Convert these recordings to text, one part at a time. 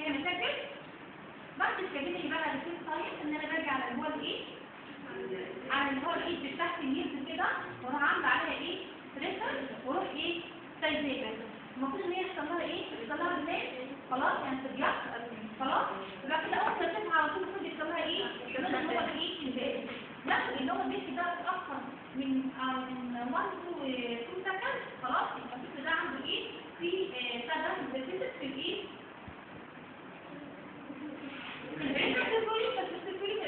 فيها مشاكل. بعد الكابينة بقى الريسيت سايت ان انا برجع على اللي هو الايه، على اللي هو الايد بتاعت النيرف كده، واروح عامله عليها ايه بريشر، واروح ايه سايباها. المفروض ان هي يحصل لها ايه، يحصل لها بلاد خلاص، يعني تضيع خلاص. يبقى كده اول ما تسمع على طول المفروض يحصل لها ايه، يحصل لها اللي هو الايه الباقي. لا اللي هو البيت ده اتاخر من 1 to 2 سكند خلاص، يبقى الطفل ده عنده ايه في بتاع ده بيرسيست في الايه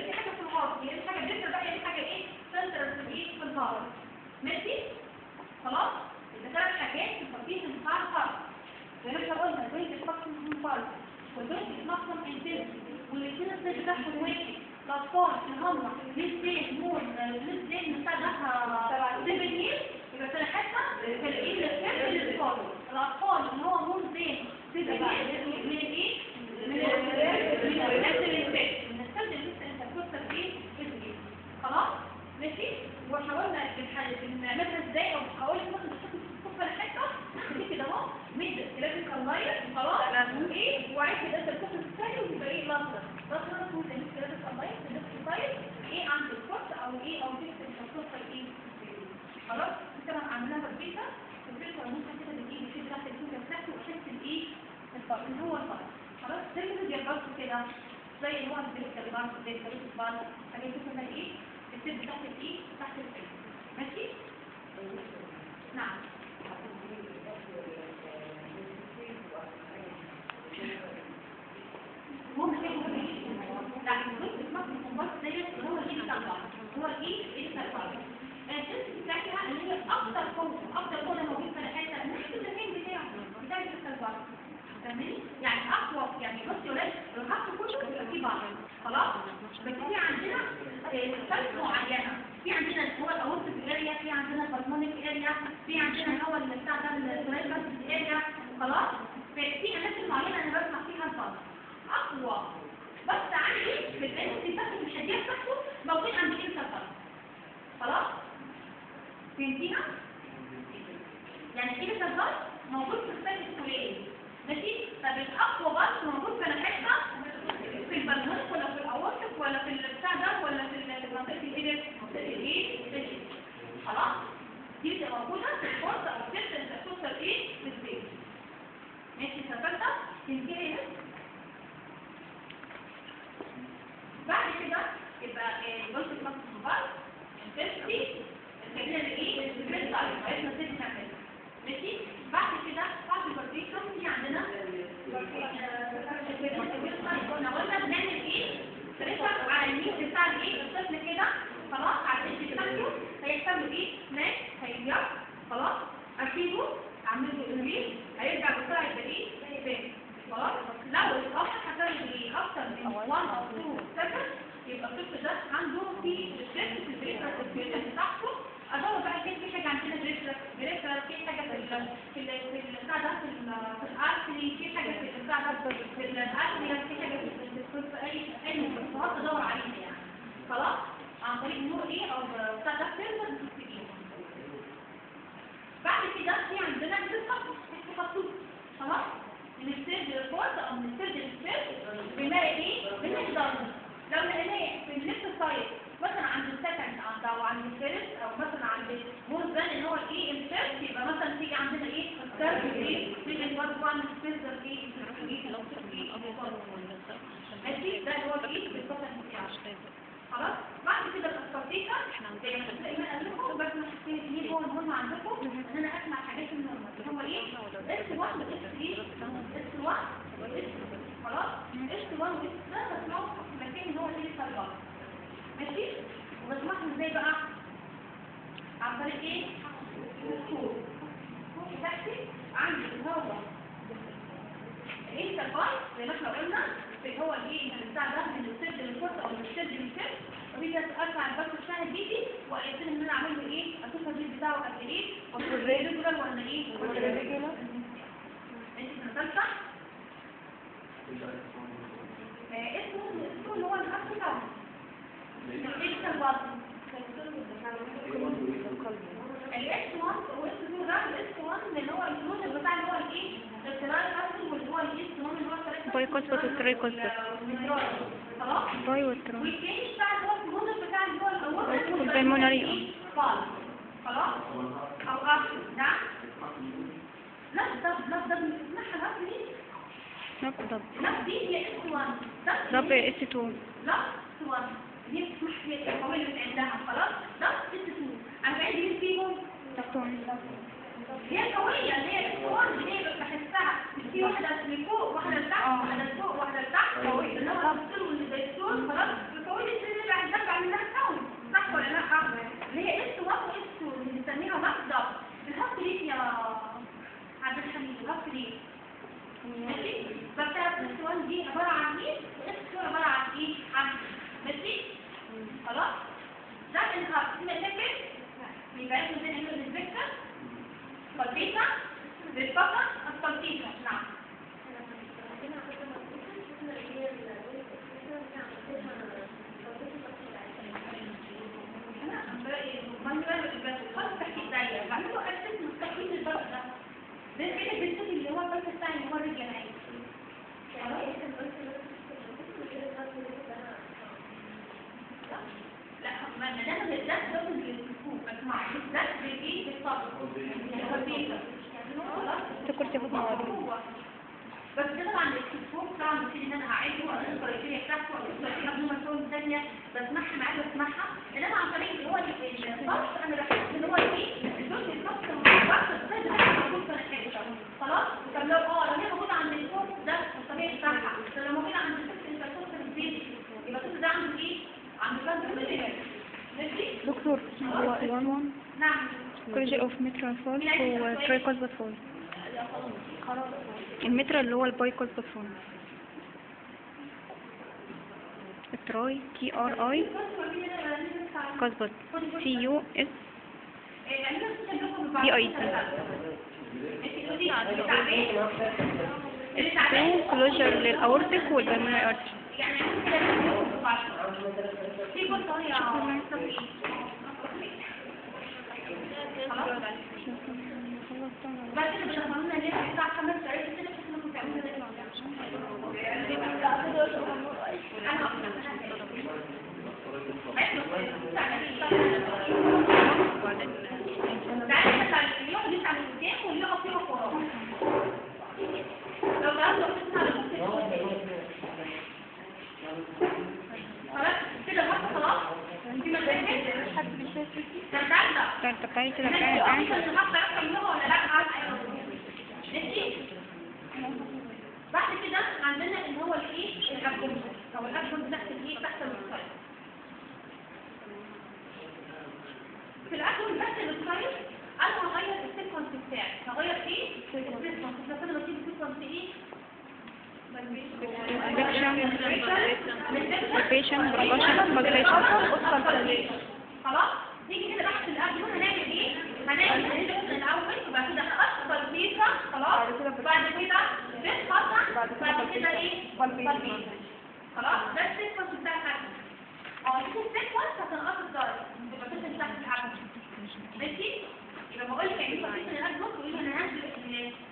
في حاجه في الغاز، يعني حاجه بتبدا بقى، يعني حاجه ايه سنتر في الايه في الباور. ماشي خلاص. يبقى 3 حاجات في التطبيق بتاع الفرق زي ما احنا قلنا، البيت بتفصل من الفرق والبيت بتنظم انتنسيتي والاثنين السير بتاعهم واحد. الاطفال اللي هم لسه مور لسه بتاعها 7 يير يبقى سنه حتى في الايه الاثنين الاطفال اللي هو مور زين 7 يير من الايه من السد اللي لسه انت بتوصل ايه بتجي خلاص. ماشي. وحاولنا بنعملها ازاي، او هقول لك مثلا تشوف على حته كده اهو ميد كلاسيك اونلاين خلاص ايه، وعايز كده تشوف الثاني ويبقى ايه لحظه لحظه تكون كلاسيك اونلاين في السايت ايه عند الكورس او ايه او دي بتوصل ايه خلاص. كده عملناها بالبيتا والبيتا ممكن كده بالايه بتشد تحت الكوكا بتاعته وحس الايه اللي هو الفرق خلاص. ده اللي بيربطوا كده زي اللي هو الكلبان زي الكلبان حاجات كده ايه السد تحت الايه تحت الفيل. ماشي. نعم. هو مش هيبقى لكن الجزء المصري الكومباس ديت اللي هو الايه بتاعها هو الايه بتاعها الجزء بتاعها اللي هي اكتر قوه موجوده في الحته نفس المكان بتاع الكلبان فاهمين؟ يعني اقوى، يعني بص يا ولاد الخط كله بيبقى فيه بعض خلاص. بس في عندنا ثلاث معينه، في عندنا اللي هو الاورتيك اريا، في عندنا البلمونيك اريا، في عندنا اللي هو اللي بتاع ده السيريبرال اريا خلاص. في اماكن معينه انا بسمع فيها الفرق اقوى. بس عندي في الانسي بتاعت الحديد بتاعته موجود عند الانسر خلاص. فهمتينا؟ يعني الانسر موجود في السن الكليه. ماشي. طب الاقوى بس موجود في الحته في البلمونيك ولا في الاورتيك ولا في البتاع ده ولا في منطقه الايدج الايه خلاص. دي بتبقى موجوده في الفرصه او الجسم انت توصل ايه في البيت. ماشي. سافرت تنتهي هنا. بعد كده يبقى الجزء الخاص بالبار انتنسيتي الكلمه الايه الجريد تايم عرفنا ازاي نعملها. ماشي. بعد كده بعد البريكشن في عندنا قلنا بنعمل ايه بريشر على النيو بتاع الايه الطفل كده خلاص على الجسم بتاعته هيحصل له ايه مات هيرجع خلاص. اسيبه اعمل له انريل هيرجع بسرعه يبقى ايه تاني خلاص. لو الأخر حصل لي اكتر من 1 او 2 سكند يبقى الطفل ده عنده في ستريس في البريشر بتاعته. ادور بقى كده في حاجه عندنا بريشر في حاجه في البتاع ده في الارتري، في حاجه في البتاع ده في الارتري، في حاجه في اي مستويات ادور عليها يعني خلاص عن طريق نور ايه او بتاع ده سيرفر مستقيم. بعد كده في عندنا الخطوط خلاص من السيرج للفورد او من السيرج للسيرج بنلاقي ايه بنقدر لو لقيناه في الليفت سايد مثلا عند السكند او عند الفيرست او مثلا عند مورزان اللي هو الايه الفيرست يبقى مثلا تيجي عندنا ايه السيرج ايه تيجي الفورد وان السيرج ايه ماشي. ده هو الايه بالفتره بتاعه خلاص. بعد كده الاسبارتيكا زي ما كنت دايما قال لكم بس مش ليه هو المهم عندكم ان انا اسمع حاجات النورمال هو ايه اس 1 واس 3 اس 1 خلاص. اس 1 واس ده بسمعه في مكان هو اللي بيطلع ماشي. وبسمعهم ازاي بقى عن طريق ايه الصوت تحتي عندي اللي هو ايه الفايت زي ما احنا قلنا اللي هو الايه بتاع ده من السد للفرصه او من السد للسد. وبيجي ارفع البث الشاهد بيجي وقلت ان انا اعمل له ايه اشوف الريت بتاعه قد ايه والريجولار ولا ايه والريجولار انت مثلا اسمه اللي هو الخط بتاعه الاكس 1 الاكس 1 والاس 2 ده الاس 1 اللي هو الفلوس بتاع اللي هو الايه الكلام الاسود واللي هو هو الايه الصمام اللي هو الطريقه باي كوسبت والتراي كوسبت. خلاص. باي والتراي. والتاني بتاع اللي هو الهدف بتاع اللي هو الاول والبلمونري. خلاص او اخر نعم. نفضل بنسمعها نفس دي. نفس دي هي اس 1 ضب اس 2. لا اس 1 دي بتسمح هي القوية اللي عندها خلاص. ده اس 2 انا بعيد مين فيهم؟ هي قوية اللي هي اس 1 اللي هي بحسها في واحدة لفوق واحدة لتحت واحدة لفوق واحدة لتحت قوية اللي هو الدكتور واللي زي الدكتور خلاص. القوية اللي اللي عندها منها كون صح ولا لا؟ اللي هي اس 1 واس 2 اللي بنسميها مصدر. الهبط ليك يا عبد الحميد الهبط ليك ماشي. فبتاعت اس 1 دي عبارة عن ايه واس 2 عبارة عن ايه؟ عن ماشي خلاص. ده الهبط اسمه فاكر؟ يبقى احنا زي نعمل الفكرة فالبيتا بالفقط التلقيطة. نعم خلاص تحت ايديا بعمله اساس مستقيم للضغط ده. ده كده بالتالي اللي هو الضغط بتاعي اللي هو الرجل معايا. لا ما دام الدرس ده بالكوب اسمع الدرس بايه بالصبر هو البيتا خلاص تكرتي بطنه. بس ده طبعا الكتفوق طبعا بصير ان انا هعيده واقول الكرايتيريا بتاعته واقول الكرايتيريا قبل ما اسوي ثانيه بسمعها معاك بسمعها. انما عن طريق اللي هو الضغط انا بحس ان هو ايه الجزء الضغط الضغط الصيد ده موجود في الحته خلاص. طب لو هي موجوده عند الفوق ده الطبيعي بتاعها. طب لو موجوده عند الفوق انت توصل البيت يبقى الصوت ده عنده ايه؟ عنده كانسر ماشي. دكتور هو الهرمون نعم كوليجي اوف مترال فول وتراي كوسبت فول. المترا اللي هو الباي كوسبت فول. التراي تي ار اي كوسبت سي يو اس دي اي تي. التو كلوجر للاورتيك والبلمونري ارتري. يعني في كل يا بعد كده بنعملنا ليه الساعه 5 ساعات كده كنا بنعملها ده بعد كده عندنا اللي هو الايه الابدومين او الابدومين تحت الايه تحت السايد. في الابدومين تحت السايد انا هغير السيكونس بتاعي. هغير ايه السيكونس لما نسيب السيكونس ايه خلاص. نيجي كده تحت الابدومين هنعمل ايه؟ هنعمل الهيدروجين الاول وبعد كده اكبر بيتا خلاص. بعد كده بتقطع بعد كده ايه بالبيتا خلاص. ده السيكونس بتاع الحاجه. دي السيكونس هتنقص الدرجه تبقى تنزل تحت العمل ماشي. يبقى بقول لك يعني بصيت للابدومين تقول لي انا هنزل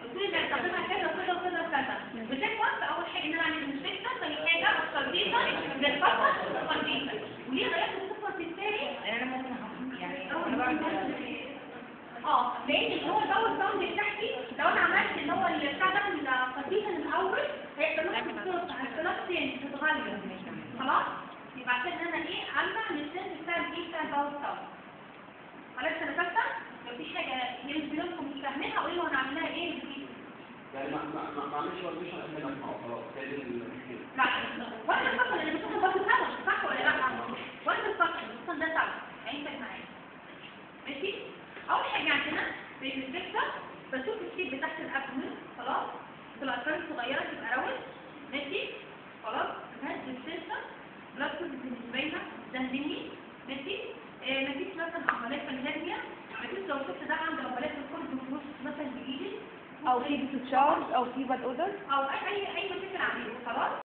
قلت لي هستخدمها كذا وكذا وكذا وكذا. بالسيكونس اول حاجه ان انا اعمل السيكونس ثاني حاجه اكبر بيتا بالقطع بالبيتا. وليه غيرت السيكونس الثاني؟ انا ممكن يعني انا بعمل لان اللي هو الاول ساوند بتاعتي لو انا عملت اللي هو بتاع ده القطيفه الاول هيبقى نفس الصوت على الكلاس تاني هتتغير خلاص. يبقى عشان انا ايه علمع للسنس بتاع الايه بتاع الباور ساوند. خلاص انا فاكره لو في حاجه يمكن لكم مش فاهمينها قولوا لي انا عاملاها ايه يعني ما عملش ورديشن اسمها خلاص هي دي المشكله. لا وانت الفصل اللي بتاخد برضه سبب صح ولا لا؟ وانت الفصل الفصل ده سبب عينك معايا ماشي. اول حاجه عندنا في الفكره بشوف الشيب تحت الابدومين خلاص. في الاطفال الصغيره تبقى راوند ماشي خلاص. هذه السيستم بلاستيك باينه ده مني ماشي. مفيش مثلا عمليات فنيه مفيش. لو شفت ده عند عمليات الكل بفلوس مثلا بايدي او في بتتشارج او في باد اودر او اي مشاكل عليه خلاص.